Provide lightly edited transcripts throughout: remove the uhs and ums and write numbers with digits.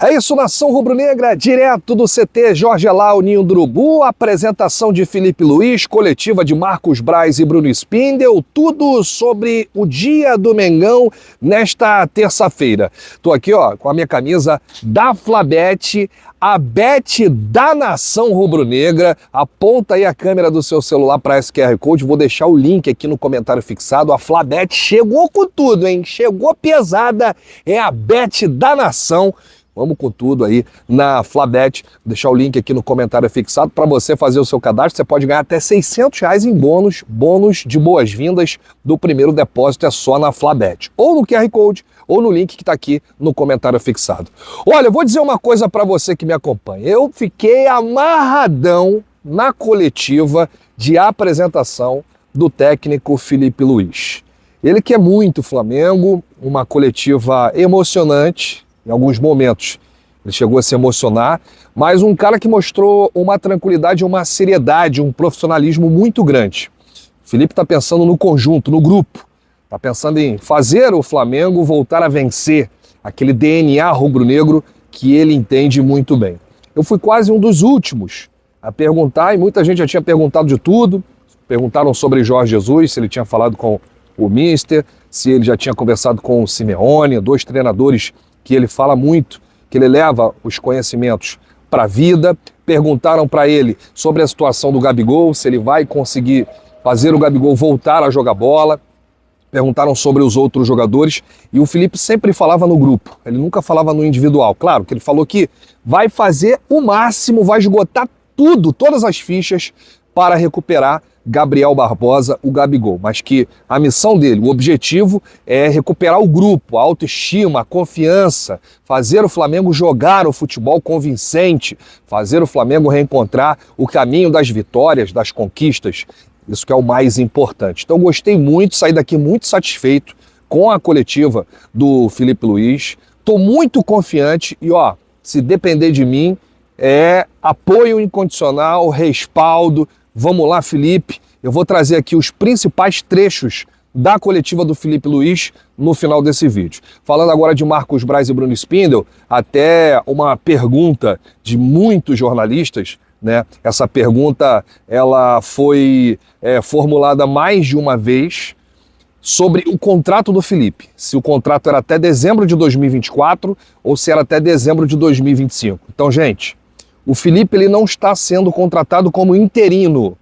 É isso, Nação Rubro-Negra, direto do CT Jorge Elal, Ninho do Urubu, apresentação de Felipe Luiz, coletiva de Marcos Braz e Bruno Spindel, tudo sobre o dia do Mengão nesta terça-feira. Tô aqui, ó, com a minha camisa da Flabet, a bet da Nação Rubro-Negra. Aponta aí a câmera do seu celular para esse QR Code, vou deixar o link aqui no comentário fixado. A Flabet chegou com tudo, hein? Chegou pesada, é a bet da Nação. Vamos com tudo aí na Flabet. Vou deixar o link aqui no comentário fixado para você fazer o seu cadastro. Você pode ganhar até R$600 em bônus de boas-vindas do primeiro depósito. É só na Flabet. Ou no QR Code, ou no link que está aqui no comentário fixado. Olha, eu vou dizer uma coisa para você que me acompanha. Eu fiquei amarradão na coletiva de apresentação do técnico Felipe Luiz. Ele que é muito Flamengo, uma coletiva emocionante. Em alguns momentos ele chegou a se emocionar, mas um cara que mostrou uma tranquilidade, uma seriedade, um profissionalismo muito grande. O Felipe está pensando no conjunto, no grupo, está pensando em fazer o Flamengo voltar a vencer, aquele DNA rubro-negro que ele entende muito bem. Eu fui quase um dos últimos a perguntar, e muita gente já tinha perguntado de tudo. Perguntaram sobre Jorge Jesus, se ele tinha falado com o Mister, se ele já tinha conversado com o Simeone, dois treinadores que ele fala muito, que ele leva os conhecimentos para a vida. Perguntaram para ele sobre a situação do Gabigol, se ele vai conseguir fazer o Gabigol voltar a jogar bola. Perguntaram sobre os outros jogadores e o Felipe sempre falava no grupo, ele nunca falava no individual. Claro que ele falou que vai fazer o máximo, vai esgotar tudo, todas as fichas para recuperar Gabriel Barbosa, o Gabigol, mas que a missão dele, o objetivo é recuperar o grupo, a autoestima, a confiança, fazer o Flamengo jogar o futebol convincente, fazer o Flamengo reencontrar o caminho das vitórias, das conquistas, isso que é o mais importante. Então gostei muito, saí daqui muito satisfeito com a coletiva do Felipe Luiz, estou muito confiante e ó, se depender de mim, é apoio incondicional, respaldo. Vamos lá, Felipe. Eu vou trazer aqui os principais trechos da coletiva do Felipe Luiz no final desse vídeo. Falando agora de Marcos Braz e Bruno Spindel, até uma pergunta de muitos jornalistas, né? Essa pergunta ela foi formulada mais de uma vez sobre o contrato do Felipe. Se o contrato era até dezembro de 2024 ou se era até dezembro de 2025. Então, gente, o Felipe ele não está sendo contratado como interino.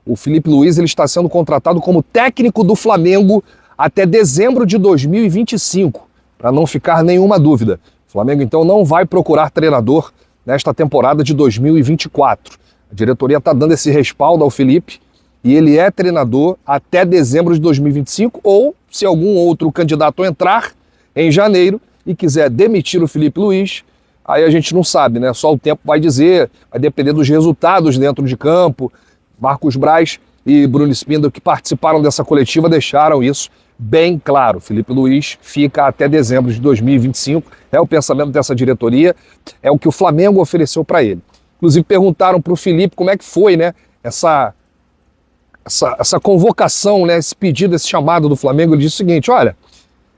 O Felipe Luiz ele está sendo contratado como técnico do Flamengo até dezembro de 2025, para não ficar nenhuma dúvida. O Flamengo então não vai procurar treinador nesta temporada de 2024. A diretoria está dando esse respaldo ao Felipe e ele é treinador até dezembro de 2025 ou se algum outro candidato entrar em janeiro e quiser demitir o Felipe Luiz, aí a gente não sabe, né? Só o tempo vai dizer, vai depender dos resultados dentro de campo. Marcos Braz e Bruno Spindel, que participaram dessa coletiva, deixaram isso bem claro. Felipe Luiz fica até dezembro de 2025, é o pensamento dessa diretoria, é o que o Flamengo ofereceu para ele. Inclusive perguntaram para o Felipe como é que foi, né, essa convocação, né, esse pedido, esse chamado do Flamengo. Ele disse o seguinte, olha,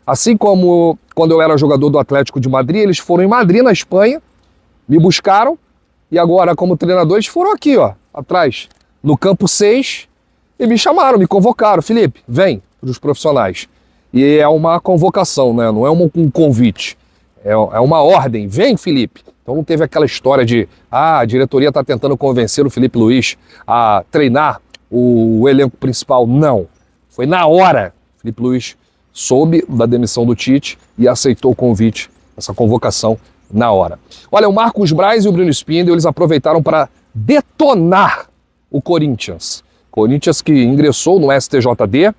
assim como quando eu era jogador do Atlético de Madrid, eles foram em Madrid, na Espanha, me buscaram e agora, como treinador, eles foram aqui, ó, atrás, no campo 6 e me chamaram, me convocaram. Felipe, vem para os profissionais. E é uma convocação, né? Não é um convite, é uma ordem. Vem, Felipe. Então não teve aquela história de a diretoria está tentando convencer o Felipe Luiz a treinar o elenco principal. Não. Foi na hora. Felipe Luiz soube da demissão do Tite e aceitou o convite, essa convocação, na hora. Olha, o Marcos Braz e o Bruno Spindel, eles aproveitaram para detonar o Corinthians. Corinthians que ingressou no STJD,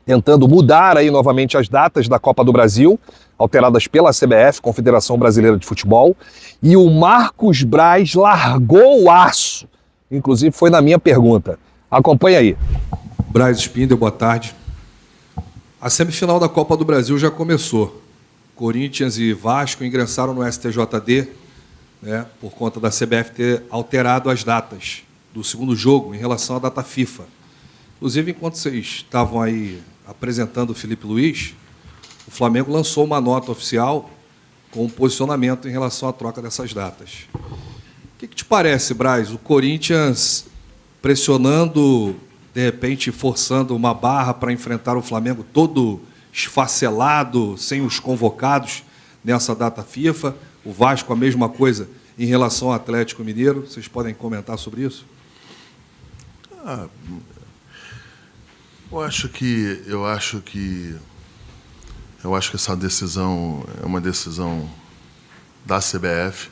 tentando mudar aí novamente as datas da Copa do Brasil, alteradas pela CBF, Confederação Brasileira de Futebol, e o Marcos Braz largou o aço. Inclusive foi na minha pergunta. Acompanha aí. Braz Spindel, boa tarde. A semifinal da Copa do Brasil já começou. Corinthians e Vasco ingressaram no STJD, né, por conta da CBF ter alterado as datas do segundo jogo em relação à data FIFA. Inclusive, enquanto vocês estavam aí apresentando o Felipe Luiz, o Flamengo lançou uma nota oficial com o posicionamento em relação à troca dessas datas. O que te parece, Braz, o Corinthians pressionando, de repente forçando uma barra para enfrentar o Flamengo todo esfacelado, sem os convocados nessa data FIFA? O Vasco a mesma coisa em relação ao Atlético Mineiro? Vocês podem comentar sobre isso? Eu acho que essa decisão é uma decisão da CBF.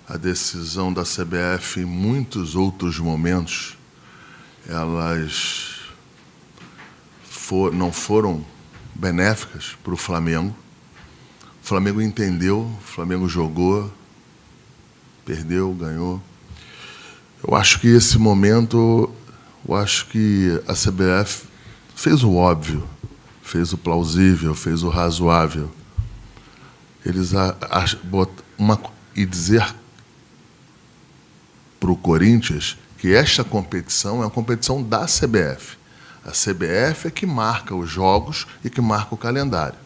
A decisão da CBF, em muitos outros momentos, elas não foram benéficas para o Flamengo. O Flamengo entendeu, o Flamengo jogou, perdeu, ganhou. Eu acho que esse momento, a CBF fez o óbvio, fez o plausível, fez o razoável. Eles dizer para o Corinthians que esta competição é uma competição da CBF. A CBF é que marca os jogos e que marca o calendário.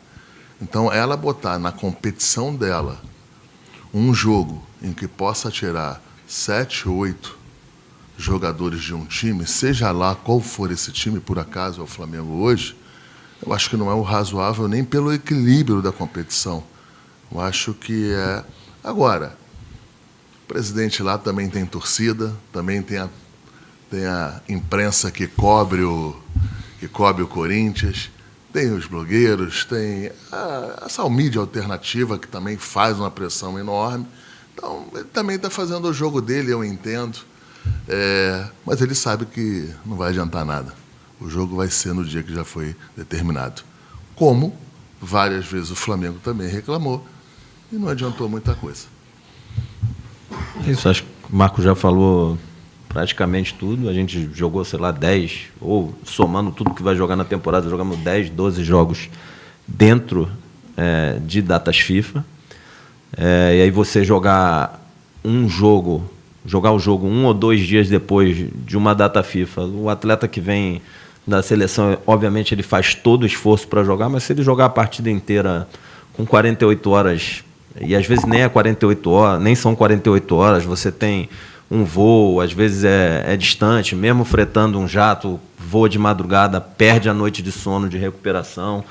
Então, ela botar na competição dela um jogo em que possa tirar 7, 8 jogadores de um time, seja lá qual for esse time, por acaso é o Flamengo hoje, eu acho que não é o razoável nem pelo equilíbrio da competição. Eu acho que é... Agora, o presidente lá também tem torcida, também tem a imprensa que cobre o Corinthians, tem os blogueiros, tem essa mídia alternativa que também faz uma pressão enorme. Então, ele também está fazendo o jogo dele, eu entendo. Mas ele sabe que não vai adiantar nada. O jogo vai ser no dia que já foi determinado. Como várias vezes o Flamengo também reclamou e não adiantou muita coisa. Isso, acho que o Marco já falou praticamente tudo. A gente jogou, 10, ou somando tudo que vai jogar na temporada, jogamos 10, 12 jogos dentro de datas FIFA. E aí você jogar o jogo 1 ou 2 dias depois de uma data FIFA, o atleta que vem da seleção, obviamente ele faz todo o esforço para jogar, mas se ele jogar a partida inteira com 48 horas, e às vezes nem é 48 horas, nem são 48 horas, você tem um voo, às vezes é distante, mesmo fretando um jato, voa de madrugada, perde a noite de sono, de recuperação.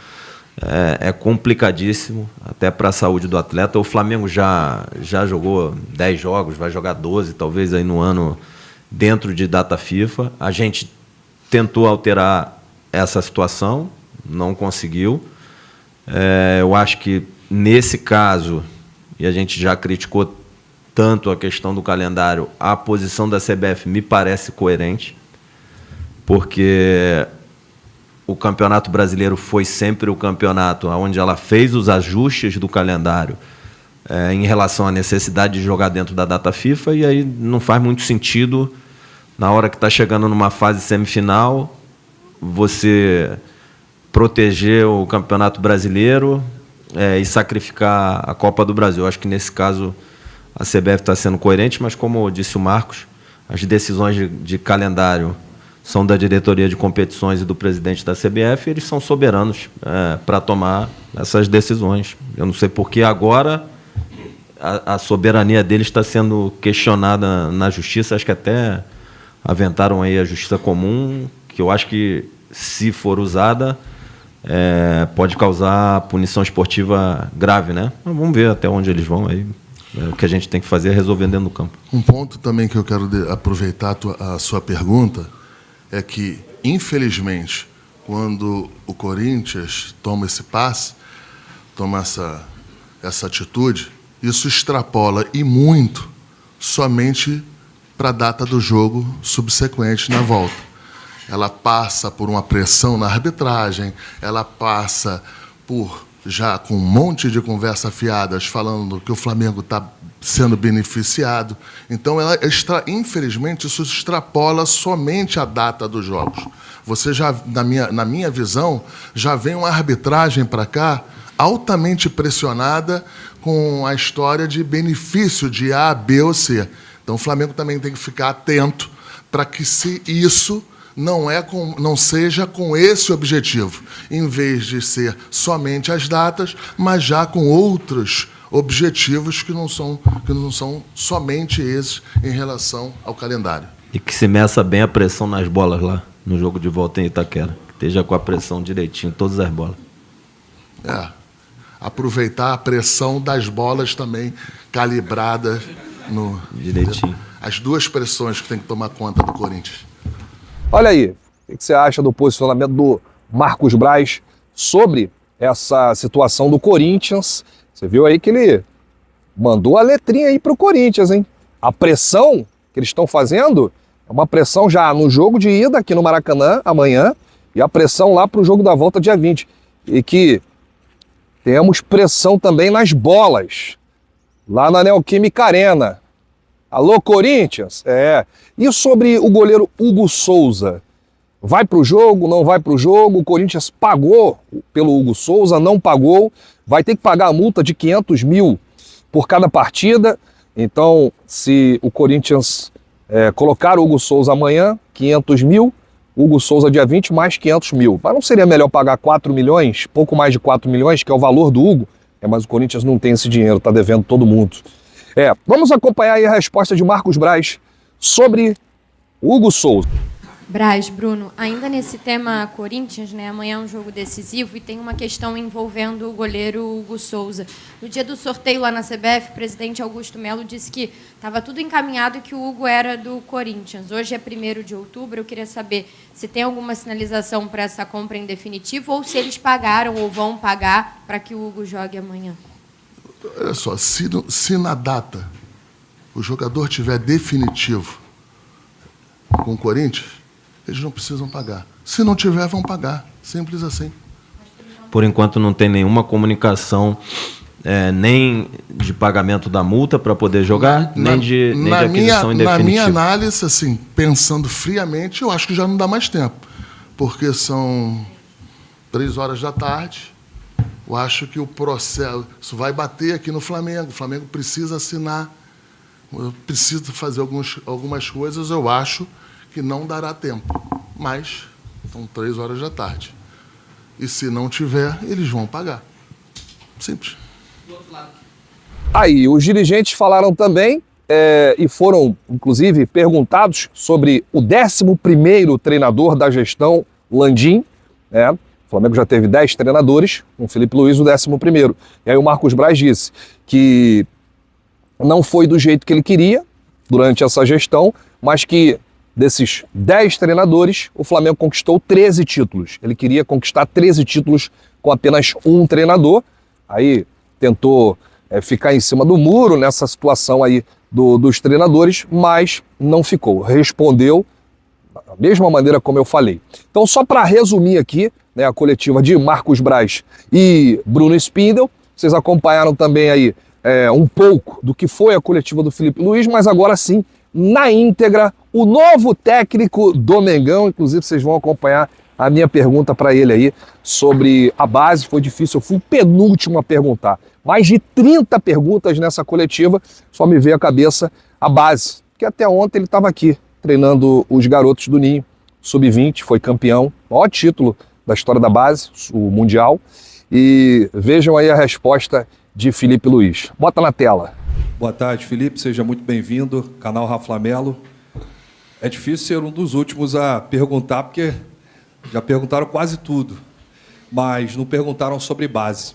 É complicadíssimo, até para a saúde do atleta. O Flamengo já jogou 10 jogos, vai jogar 12, talvez, aí no ano, dentro de data FIFA. A gente tentou alterar essa situação, não conseguiu. Eu acho que, nesse caso, e a gente já criticou tanto a questão do calendário, a posição da CBF me parece coerente, porque o Campeonato Brasileiro foi sempre o campeonato onde ela fez os ajustes do calendário em relação à necessidade de jogar dentro da data FIFA, e aí não faz muito sentido, na hora que está chegando numa fase semifinal, você proteger o Campeonato Brasileiro e sacrificar a Copa do Brasil. Eu acho que, nesse caso, a CBF está sendo coerente, mas, como disse o Marcos, as decisões de calendário são da diretoria de competições e do presidente da CBF, e eles são soberanos para tomar essas decisões. Eu não sei por que agora a soberania deles está sendo questionada na justiça. Acho que até aventaram aí a justiça comum, que eu acho que, se for usada, pode causar punição esportiva grave, né? Mas vamos ver até onde eles vão aí. O que a gente tem que fazer é resolver dentro do campo. Um ponto também que eu quero aproveitar a sua pergunta é que, infelizmente, quando o Corinthians toma esse passe, toma essa atitude, isso extrapola, e muito, somente para a data do jogo subsequente na volta. Ela passa por uma pressão na arbitragem, ela passa por, já com um monte de conversa fiadas, falando que o Flamengo está sendo beneficiado. Então, infelizmente, isso extrapola somente a data dos jogos. Você já, na minha visão, já vem uma arbitragem para cá altamente pressionada com a história de benefício de A, B ou C. Então, o Flamengo também tem que ficar atento para que, se isso não seja com esse objetivo, em vez de ser somente as datas, mas já com objetivos que não são somente esses em relação ao calendário. E que se meça bem a pressão nas bolas lá, no jogo de volta em Itaquera. Que esteja com a pressão direitinho, todas as bolas. Aproveitar a pressão das bolas também calibradas no... Direitinho. As duas pressões que tem que tomar conta do Corinthians. Olha aí, o que você acha do posicionamento do Marcos Braz sobre essa situação do Corinthians? Você viu aí que ele mandou a letrinha aí pro Corinthians, hein? A pressão que eles estão fazendo é uma pressão já no jogo de ida aqui no Maracanã, amanhã, e a pressão lá pro jogo da volta dia 20. E que temos pressão também nas bolas, lá na Neoquímica Arena. Alô, Corinthians? E sobre o goleiro Hugo Souza? Vai pro jogo, não vai pro jogo? O Corinthians pagou pelo Hugo Souza, não pagou. Vai ter que pagar a multa de 500 mil por cada partida. Então, se o Corinthians colocar o Hugo Souza amanhã, 500 mil. Hugo Souza dia 20, mais 500 mil. Mas não seria melhor pagar 4 milhões, pouco mais de 4 milhões, que é o valor do Hugo? Mas o Corinthians não tem esse dinheiro, está devendo todo mundo. Vamos acompanhar aí a resposta de Marcos Braz sobre Hugo Souza. Braz, Bruno, ainda nesse tema Corinthians, né? Amanhã é um jogo decisivo e tem uma questão envolvendo o goleiro Hugo Souza. No dia do sorteio lá na CBF, o presidente Augusto Melo disse que estava tudo encaminhado e que o Hugo era do Corinthians. Hoje é 1º de outubro, eu queria saber se tem alguma sinalização para essa compra em definitivo ou se eles pagaram ou vão pagar para que o Hugo jogue amanhã. Olha só, se na data o jogador tiver definitivo com o Corinthians, eles não precisam pagar. Se não tiver, vão pagar. Simples assim. Por enquanto não tem nenhuma comunicação, nem de pagamento da multa para poder jogar, nem de aquisição em definitivo. Na minha análise, assim, pensando friamente, eu acho que já não dá mais tempo. Porque são 3 horas da tarde. Eu acho que o processo vai bater aqui no Flamengo. O Flamengo precisa assinar, precisa fazer algumas coisas. Eu acho que não dará tempo, mas são 3 horas da tarde. E se não tiver, eles vão pagar. Simples. Aí, os dirigentes falaram também e foram, inclusive, perguntados sobre o 11º treinador da gestão, Landim. O Flamengo já teve 10 treinadores, com o Filipe Luiz o 11º. E aí o Marcos Braz disse que não foi do jeito que ele queria durante essa gestão, mas que desses 10 treinadores, o Flamengo conquistou 13 títulos. Ele queria conquistar 13 títulos com apenas um treinador. Aí tentou ficar em cima do muro nessa situação aí dos treinadores, mas não ficou. Respondeu da mesma maneira como eu falei. Então, só para resumir aqui, a coletiva de Marcos Braz e Bruno Spindel, vocês acompanharam também aí um pouco do que foi a coletiva do Filipe Luiz, mas agora sim, na íntegra, o novo técnico do Mengão. Inclusive, vocês vão acompanhar a minha pergunta para ele aí sobre a base. Foi difícil, eu fui o penúltimo a perguntar. Mais de 30 perguntas nessa coletiva, só me veio à cabeça a base, que até ontem ele estava aqui, treinando os garotos do Ninho, sub-20, foi campeão, maior título da história da base, o Mundial. E vejam aí a resposta de Filipe Luiz. Bota na tela. Boa tarde, Felipe. Seja muito bem-vindo, canal Raflamelo. É difícil ser um dos últimos a perguntar, porque já perguntaram quase tudo, mas não perguntaram sobre base.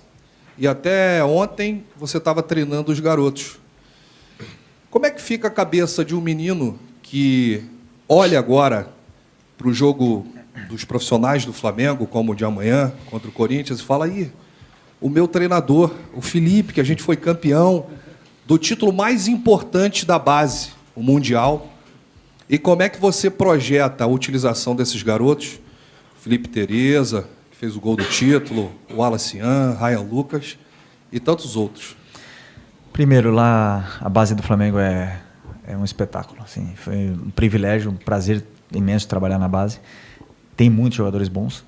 E até ontem você estava treinando os garotos. Como é que fica a cabeça de um menino que olha agora para o jogo dos profissionais do Flamengo, como o de amanhã, contra o Corinthians, e fala aí, o meu treinador, o Felipe, que a gente foi campeão do título mais importante da base, o Mundial. E como é que você projeta a utilização desses garotos? Felipe Tereza, que fez o gol do título, o Wallace Ian, Ryan Lucas e tantos outros. Primeiro, lá a base do Flamengo é um espetáculo. Assim, foi um privilégio, um prazer imenso trabalhar na base. Tem muitos jogadores bons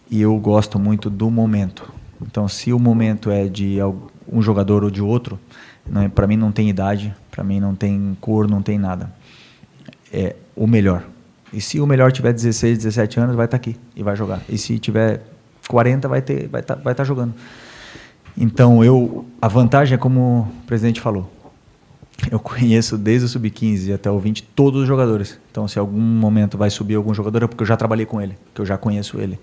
e eu gosto muito do momento. Então, se o momento é de um jogador ou de outro, para mim não tem idade, para mim não tem cor, não tem nada. É o melhor. E se o melhor tiver 16, 17 anos, vai estar aqui e vai jogar. E se tiver 40, vai estar jogando. Então, a vantagem é como o presidente falou. Eu conheço desde o sub-15 até o 20 todos os jogadores. Então, se algum momento vai subir algum jogador, é porque eu já trabalhei com ele, que eu já conheço ele.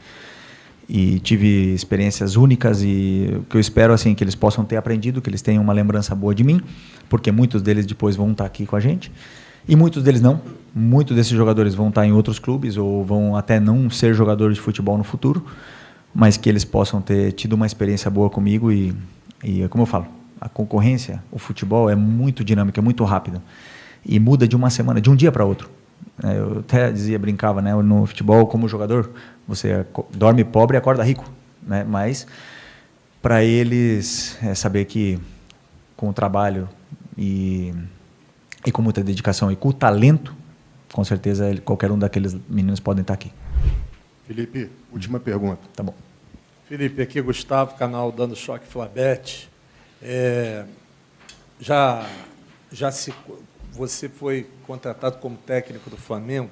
E tive experiências únicas e o que eu espero assim que eles possam ter aprendido, que eles tenham uma lembrança boa de mim, porque muitos deles depois vão estar aqui com a gente e muitos deles não. Muitos desses jogadores vão estar em outros clubes ou vão até não ser jogadores de futebol no futuro, mas que eles possam ter tido uma experiência boa comigo e como eu falo, a concorrência, o futebol é muito dinâmico, é muito rápido e muda de uma semana, de um dia para outro. Eu até brincava, né? No futebol, como jogador, você dorme pobre e acorda rico, né? Mas para eles saber que com o trabalho e com muita dedicação e com o talento, com certeza qualquer um daqueles meninos podem estar aqui. Felipe, última pergunta. Tá bom. Felipe, aqui é Gustavo, canal Dando Choque Flabete. Você foi contratado como técnico do Flamengo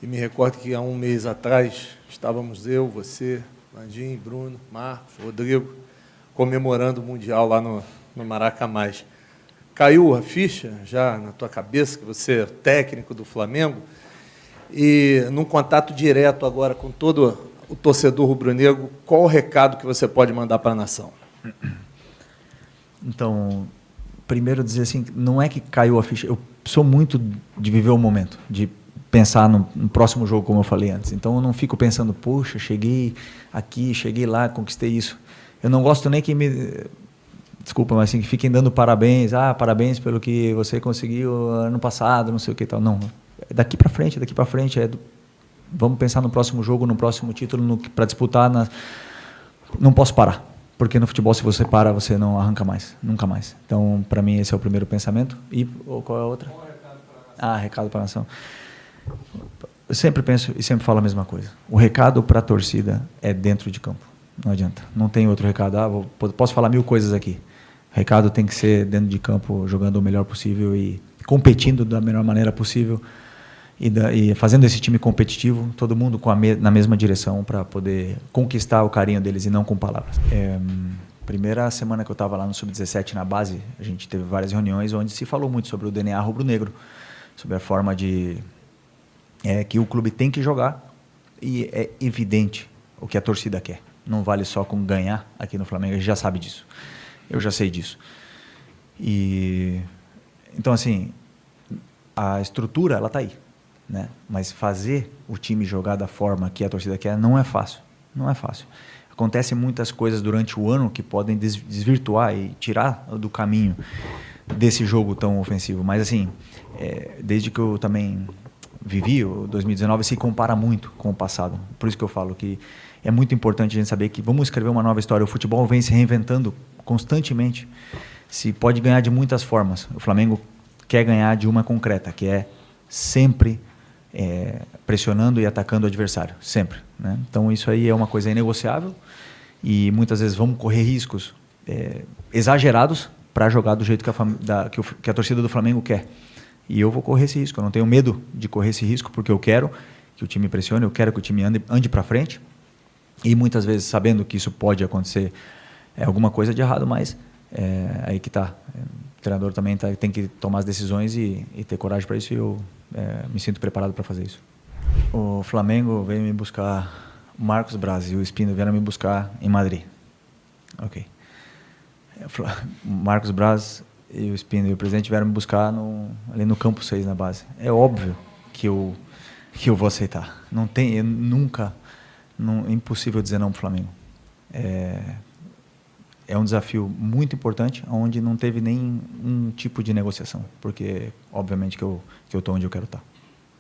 e me recordo que há um mês atrás estávamos eu, você, Landim, Bruno, Marcos, Rodrigo, comemorando o Mundial lá no Maracamás. Caiu a ficha já na tua cabeça que você é técnico do Flamengo e num contato direto agora com todo o torcedor rubro-negro, qual o recado que você pode mandar para a nação? Então, primeiro dizer assim, não é que caiu a ficha, eu sou muito de viver o momento, de pensar no próximo jogo, como eu falei antes. Então, eu não fico pensando, poxa, cheguei aqui, cheguei lá, conquistei isso. Eu não gosto nem que desculpa, mas assim, que fiquem dando parabéns, parabéns pelo que você conseguiu ano passado, não sei o que e tal. Não, daqui para frente, vamos pensar no próximo jogo, no próximo título, para disputar. Não posso parar. Porque no futebol, se você para, você não arranca mais, nunca mais. Então, para mim, esse é o primeiro pensamento. E qual é a outra? Recado para a nação. Eu sempre penso e sempre falo a mesma coisa. O recado para a torcida é dentro de campo. Não adianta. Não tem outro recado. Posso falar 1000 coisas aqui. O recado tem que ser dentro de campo, jogando o melhor possível e competindo da melhor maneira possível. E fazendo esse time competitivo, todo mundo na mesma direção para poder conquistar o carinho deles e não com palavras. Primeira semana que eu estava lá no Sub-17 na base, a gente teve várias reuniões onde se falou muito sobre o DNA rubro-negro, sobre a forma que o clube tem que jogar e é evidente o que a torcida quer. Não vale só com ganhar aqui no Flamengo, a gente já sabe disso. Eu já sei disso. Então, assim, a estrutura, ela está aí. Né? Mas fazer o time jogar da forma que a torcida quer não é fácil. Não é fácil. Acontecem muitas coisas durante o ano que podem desvirtuar e tirar do caminho desse jogo tão ofensivo. Mas, assim, desde que eu também vivi, o 2019 se compara muito com o passado. Por isso que eu falo que é muito importante a gente saber que vamos escrever uma nova história. O futebol vem se reinventando constantemente. Se pode ganhar de muitas formas. O Flamengo quer ganhar de uma concreta, que é sempre pressionando e atacando o adversário, sempre. Né? Então, isso aí é uma coisa inegociável e muitas vezes vamos correr riscos exagerados para jogar do jeito que a torcida do Flamengo quer. E eu vou correr esse risco, eu não tenho medo de correr esse risco, porque eu quero que o time pressione, eu quero que o time ande para frente e muitas vezes sabendo que isso pode acontecer alguma coisa de errado, mas aí que está. O treinador também tem que tomar as decisões e ter coragem para isso e eu me sinto preparado para fazer isso. O Flamengo veio me buscar, o Marcos Braz e o Espino vieram me buscar em Madrid. Ok. O Marcos Braz e o Espino e o presidente vieram me buscar ali no Campo 6, na base. É óbvio que eu vou aceitar. É impossível dizer não para o Flamengo. É um desafio muito importante, onde não teve nem um tipo de negociação, porque, obviamente, que eu estou onde eu quero estar.